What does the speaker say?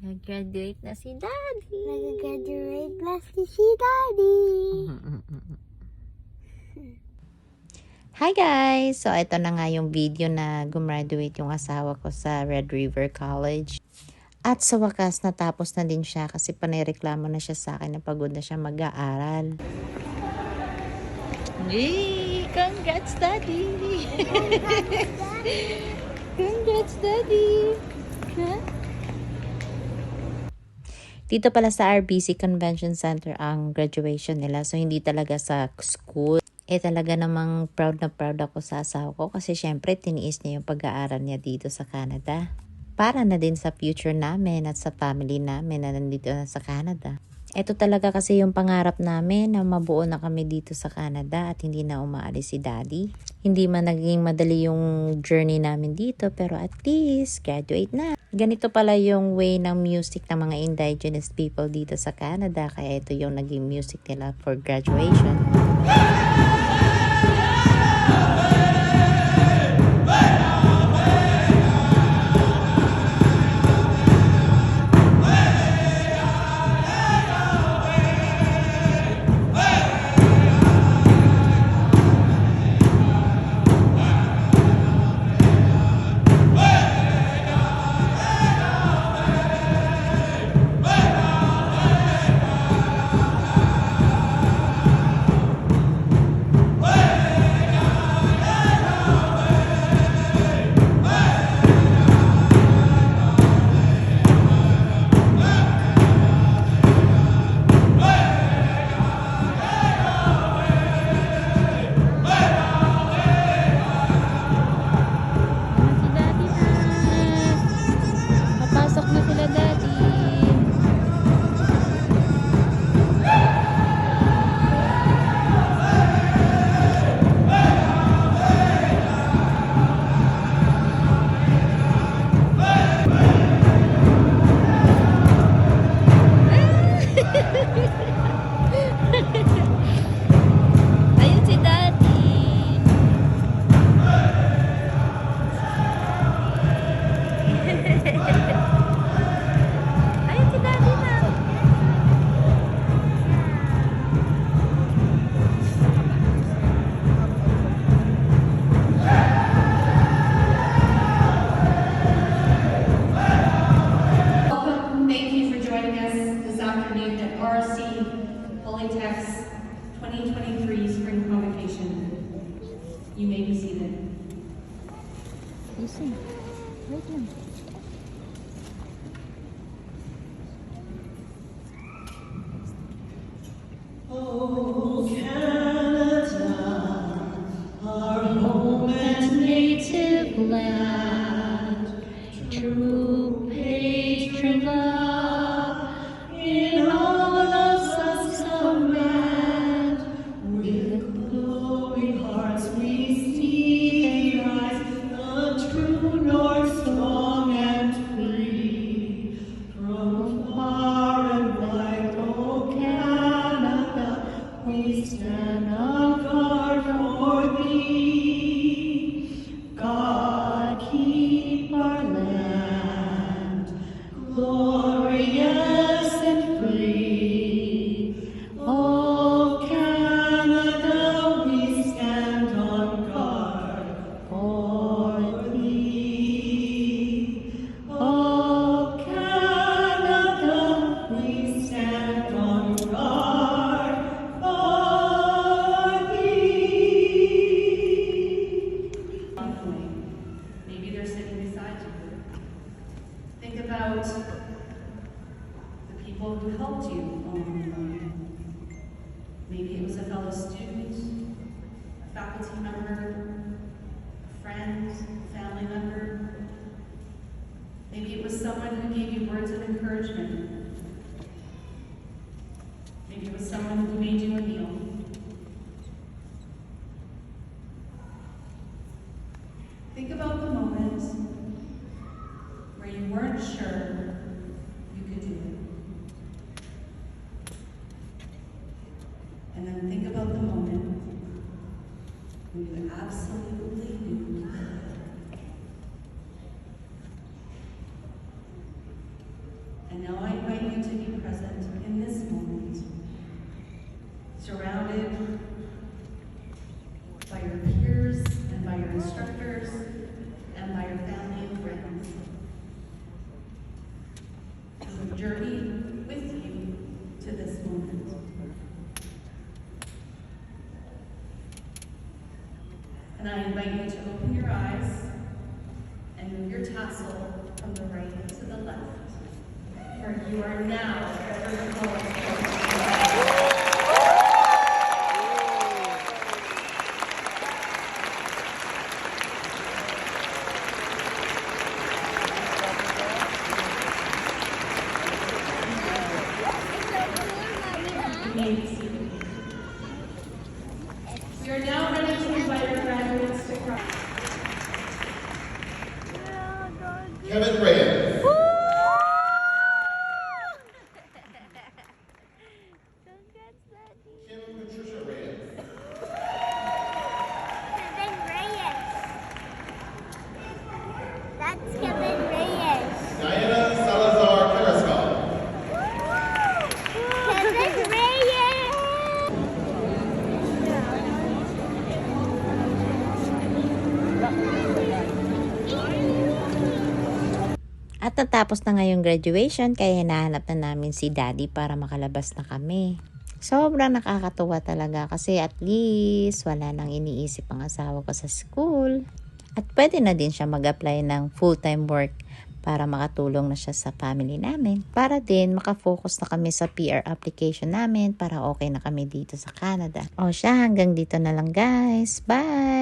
Nag-graduate na si Daddy. Nag-graduate na si Daddy. Hi guys! So, ito na nga yung video na gumraduate yung asawa ko sa Red River College. At sa wakas, natapos na din siya kasi panireklamo na siya sa akin na pagod na siya mag-aaral. Yay! Congrats, Daddy! Congrats, Daddy! Huh? Dito pala sa RBC Convention Center ang graduation nila. So, hindi talaga sa school. Talaga namang proud na proud ako sa asawa ko kasi syempre tiniis niya yung pag-aaral niya dito sa Canada. Para na din sa future namin at sa family namin na nandito na sa Canada. Ito talaga kasi yung pangarap namin na mabuo na kami dito sa Canada at hindi na umaalis si Daddy. Hindi man naging madali yung journey namin dito pero at least graduate na. Ganito pala yung way ng music ng mga indigenous people dito sa Canada kaya ito yung naging music nila for graduation. Papasok na sila, Daddy. Ayun si Daddy. Ayun si Daddy na. Welcome. Thank you for joining us this afternoon at RC Holy Text 2023 Spring Convocation. You may be seated. Listen. Wait lang. Oh, Canada, our home and native land, true patron love, in all of us command. With glowing hearts we see thee rise, the true north, strong and free. From far and wide, oh Canada, we stand on guard for thee. God keep our land glorious and free. Oh Canada, we stand on guard for thee. Oh Canada, we stand on guard for thee. Maybe they're sitting beside you. Think about the people who helped you along the way. Maybe it was a fellow student, a faculty member, a friend, family member. Maybe it was someone who gave you words of encouragement. Maybe it was someone who made you a meal. Think about the moment where you weren't sure you could do it. And then think about the moment when you absolutely knew you could. And now I invite you to be present in this moment, surrounded by your peers and by your instructors and by your family and friends. Who have journeyed with you to this moment. And I invite you to open your eyes and move your tassel from the right to the left. For you are now ever called. We are now ready to invite our graduates to cross. Kevin Reyes. Kim Patricia Reyes. Kevin Reyes. That's Kevin Reyes. Diana Salazar Carrascal. Kevin Reyes. At natapos na ngayong graduation, kaya hinahanap na namin si Daddy para makalabas na kami. Sobrang nakakatuwa talaga kasi at least wala nang iniisip ang asawa ko sa school. At pwede na din siya mag-apply ng full-time work para makatulong na siya sa family namin. Para din makafocus na kami sa PR application namin para okay na kami dito sa Canada. O siya, hanggang dito na lang guys. Bye!